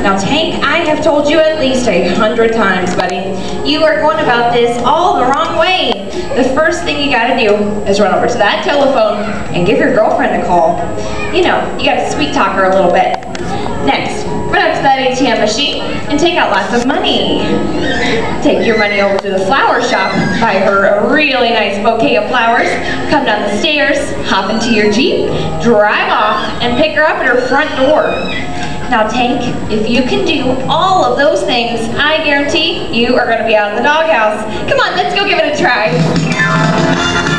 Now Tank, I have told you at least 100 times, buddy, you are going about this all the wrong way. The first thing you gotta do is run over to that telephone and give your girlfriend a call. You know, you gotta sweet talk her a little bit. Next, run up to that ATM machine and take out lots of money. Take your money over to the flower shop, buy her a really nice bouquet of flowers, come down the stairs, hop into your Jeep, drive off, and pick her up at her front door. Now Tank, if you can do all of those things, I guarantee you are going to be out of the doghouse. Come on, let's go give it a try.